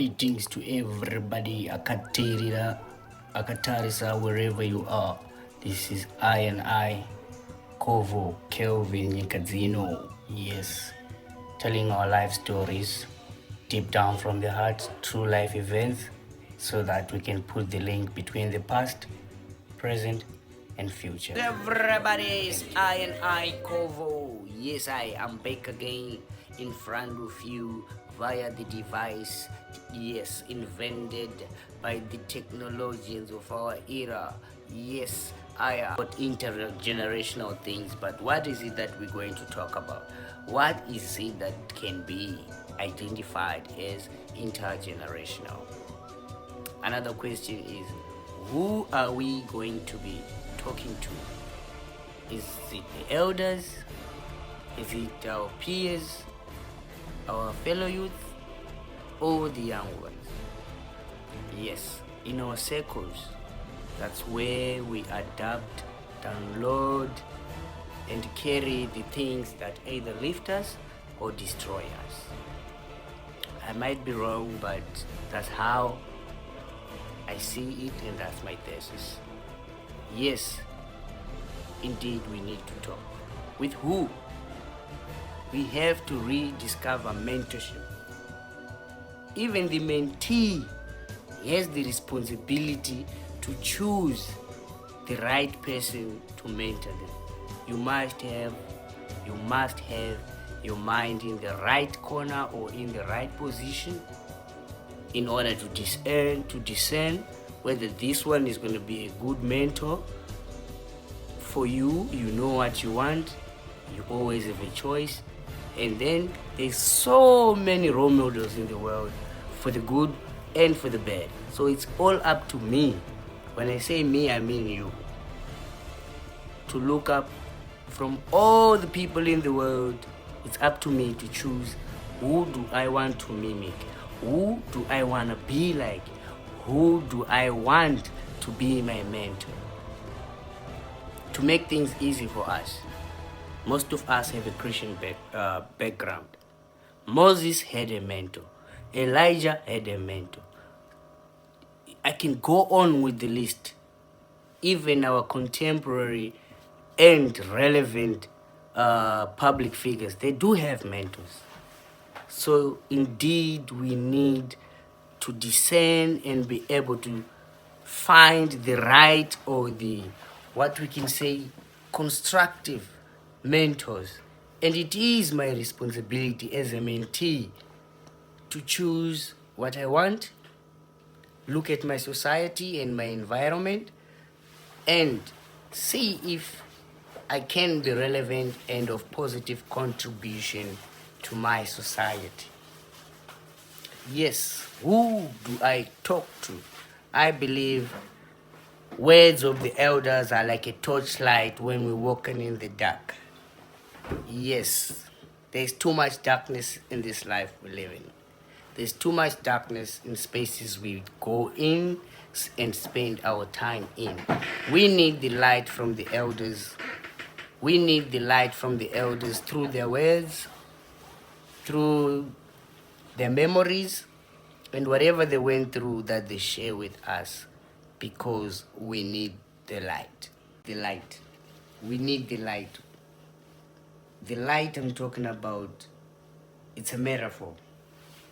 Greetings to everybody, Akatarisa, wherever you are. This is I, Kelvin Nyikadzino. Yes, telling our life stories deep down from the heart, true life events, so that we can put the link between the past, present, and future. Everybody, it's I, Kovo. Yes, I am back again in front of you via the device, yes, invented by the technologies of our era. Yes, I am about intergenerational things, but what is it that we're going to talk about? What is it that can be identified as intergenerational? Another question is, who are we going to be talking to? Is it the elders? Is it our peers, our fellow youth, or the young ones? Yes, in our circles, that's where we adapt, download, and carry the things that either lift us or destroy us. I might be wrong, but that's how I see it, and that's my thesis. Yes, indeed, we need to talk. With who? We have to rediscover mentorship. Even the mentee has the responsibility to choose the right person to mentor them. You must have your mind in the right corner or in the right position in order to discern whether this one is going to be a good mentor for you. You know what you want, you always have a choice. And then there's so many role models in the world, for the good and for the bad. So it's all up to me. When I say me, I mean you. To look up from all the people in the world, it's up to me to choose who do I want to mimic, who do I want to be like, who do I want to be my mentor. To make things easy for us, most of us have a Christian background. Moses had a mentor. Elijah had a mentor. I can go on with the list. Even our contemporary and relevant public figures, they do have mentors. So indeed, we need to discern and be able to find the right, or the, what we can say, constructive mentors. And it is my responsibility as a mentee to choose what I want, look at my society and my environment, and see if I can be relevant and of positive contribution to my society. Yes, who do I talk to? I believe words of the elders are like a torchlight when we're walking in the dark. Yes, there's too much darkness in this life we live in. There's too much darkness in spaces we go in and spend our time in. We need the light from the elders. We need the light from the elders through their words, through their memories, and whatever they went through that they share with us, because we need the light. The light. We need the light. The light I'm talking about, it's a metaphor.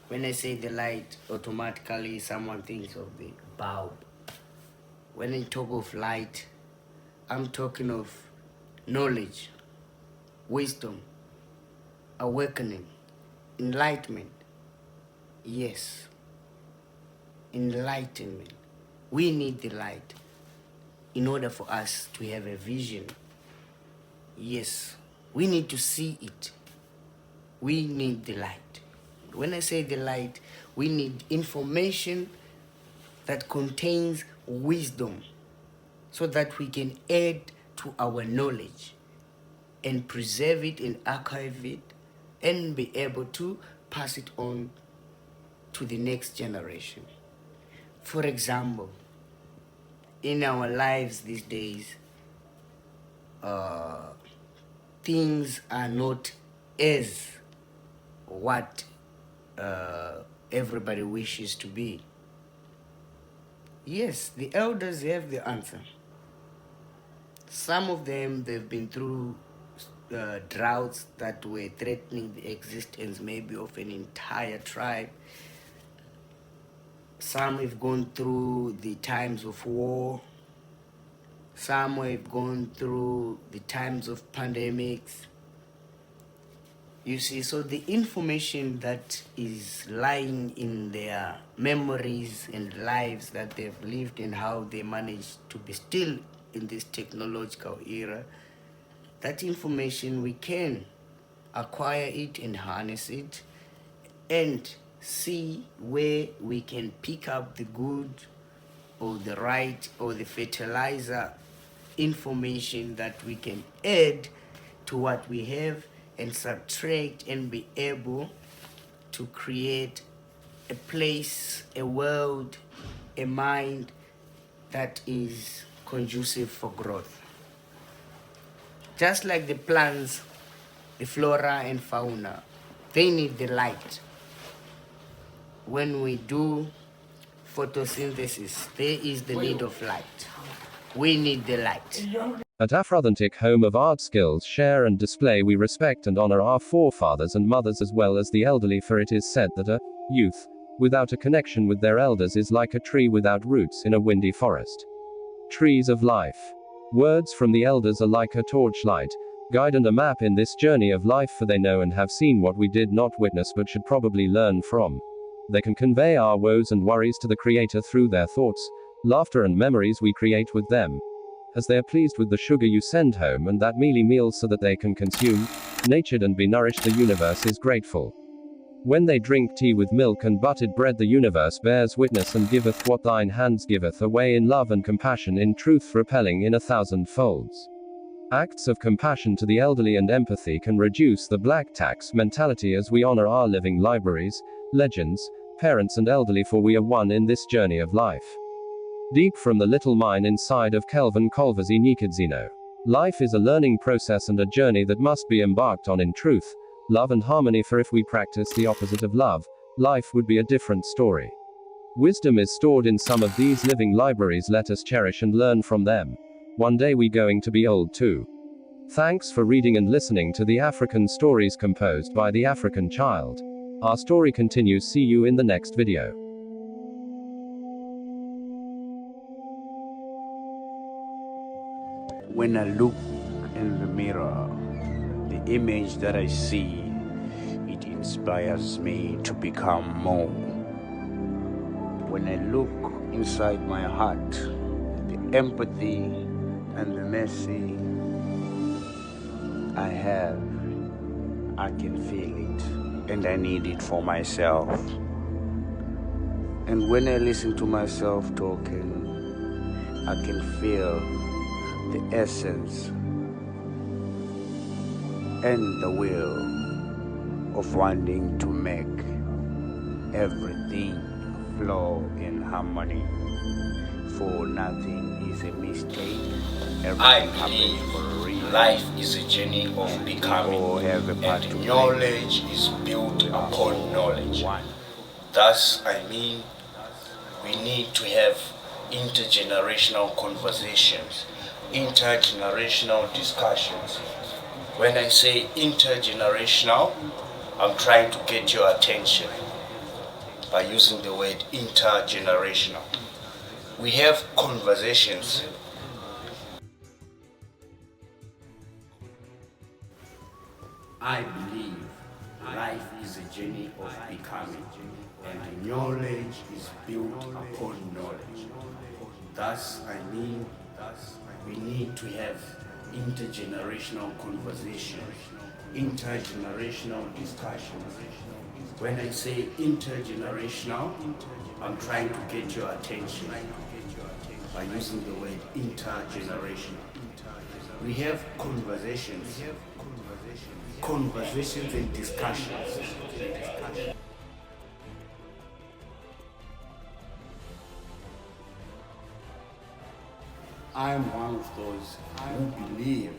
When I say the light, automatically someone thinks of the bulb. When I talk of light, I'm talking of knowledge, wisdom, awakening, enlightenment. Yes, enlightenment. We need the light in order for us to have a vision. Yes, we need to see it. We need the light. When I say the light, we need information that contains wisdom, so that we can add to our knowledge and preserve it and archive it and be able to pass it on to the next generation. For example, in our lives these days, things are not as what everybody wishes to be. Yes, the elders have the answer. Some of them, they've been through droughts that were threatening the existence maybe of an entire tribe. Some have gone through the times of war. Some have gone through the times of pandemics. You see, so the information that is lying in their memories and lives that they've lived and how they managed to be still in this technological era, that information we can acquire it and harness it and see where we can pick up the good or the right or the fertilizer information that we can add to what we have and subtract and be able to create a place, a world, a mind that is conducive for growth. Just like the plants, the flora and fauna, they need the light. When we do photosynthesis, there is the need of light. We need the light. At Afrauthentic, home of art skills share and display, we respect and honor our forefathers and mothers as well as the elderly, for it is said that a youth without a connection with their elders is like a tree without roots in a windy forest. Trees of life. Words from the elders are like a torchlight, guide and a map in this journey of life, for they know and have seen what we did not witness but should probably learn from. They can convey our woes and worries to the Creator through their thoughts, laughter and memories we create with them. As they are pleased with the sugar you send home and that mealy meal so that they can consume, natured and be nourished, the universe is grateful. When they drink tea with milk and buttered bread, the universe bears witness and giveth what thine hands giveth away in love and compassion, in truth repelling in 1,000 folds. Acts of compassion to the elderly and empathy can reduce the black tax mentality as we honor our living libraries, legends, parents and elderly, for we are one in this journey of life. Deep from the little mine inside of Kelvin Nyikadzino. Life is a learning process and a journey that must be embarked on in truth, love and harmony, for if we practice the opposite of love, life would be a different story. Wisdom is stored in some of these living libraries, let us cherish and learn from them. One day we going to be old too. Thanks for reading and listening to the African Stories composed by the African Child. Our story continues. See you in the next video. When I look in the mirror, the image that I see, it inspires me to become more. When I look inside my heart, the empathy and the mercy I have, I can feel it and I need it for myself. And when I listen to myself talking, I can feel the essence and the will of wanting to make everything flow in harmony, for nothing is a mistake. I believe life is a journey of becoming, and knowledge is built upon knowledge. Thus, I mean, we need to have intergenerational conversations, intergenerational discussions. When I say intergenerational, I'm trying to get your attention by using the word intergenerational. We have conversations. I believe life is a journey of becoming, and knowledge is built upon knowledge. Thus, I mean, we need to have intergenerational conversations, intergenerational discussions. When I say intergenerational, I'm trying to get your attention by using the word intergenerational. We have conversations and discussions. I'm one of those who believe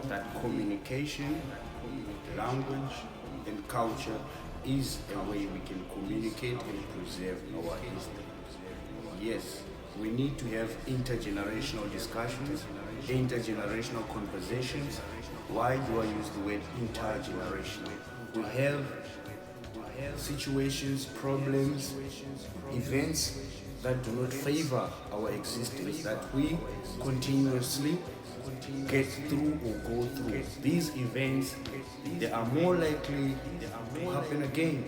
that communication, language, and culture is a way we can communicate and preserve our history. Yes, we need to have intergenerational discussions, intergenerational conversations. Why do I use the word intergenerational? We have situations, problems, events that do not favor our existence, that we continuously get through or go through. These events, they are more likely to happen again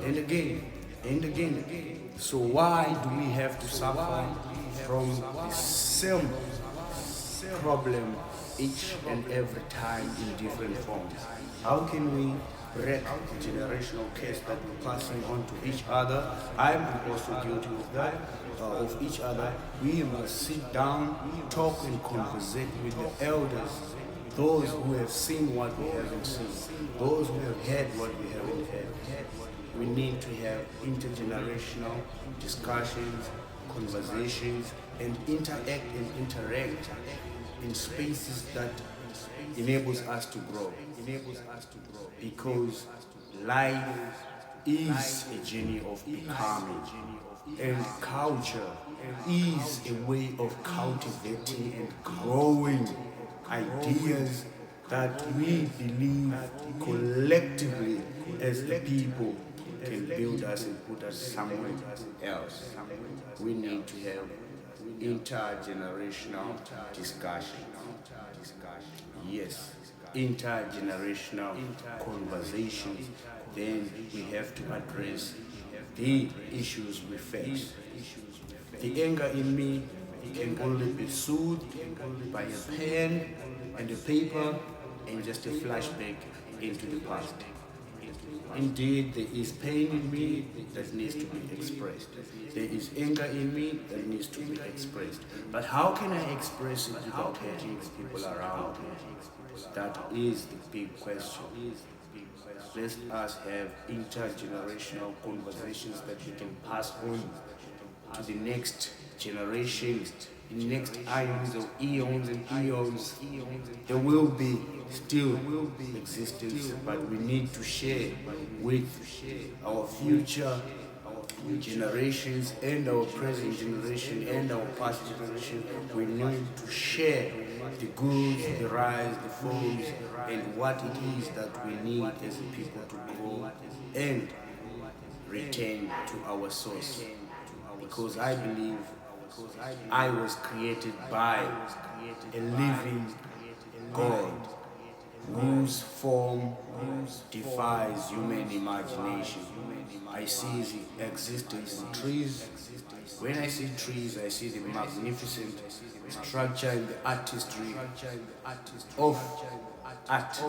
and again and again. So why do we have to suffer from the same problem each and every time in different forms? How can we break the generational curse that we're passing on to each other? I'm also guilty of that, of each other. We must sit down, talk and conversate with the elders, those who have seen what we haven't seen, those who have heard what we haven't heard. We need to have intergenerational discussions, conversations, and interact and interact in spaces that enables us to grow. Because life is a journey of becoming, and culture is a way of cultivating and growing ideas that we believe collectively as a people can build us and put us somewhere else. We need to have intergenerational discussion. Yes, intergenerational conversations. Then we have to address the issues we face. The anger in me can only be soothed by a pen and a paper and just a flashback into the past. Indeed, there is pain in me that needs to be expressed. There is anger in me that needs to be expressed. But how can I express it without hurting the people around me? That is the big question. Let us have intergenerational conversations that we can pass on to the next generation, in the next ions or eons and eons. There will be still existence, but we need to share with our future generations and our present generation and our past generation. We need to share the goods, the rise, the falls, and what it is that we need as a people to grow and return to our source. Because I believe I was created by a living God whose form defies human imagination. I see his existence in trees. When I see trees, I see the magnificent structure and the artistry of art.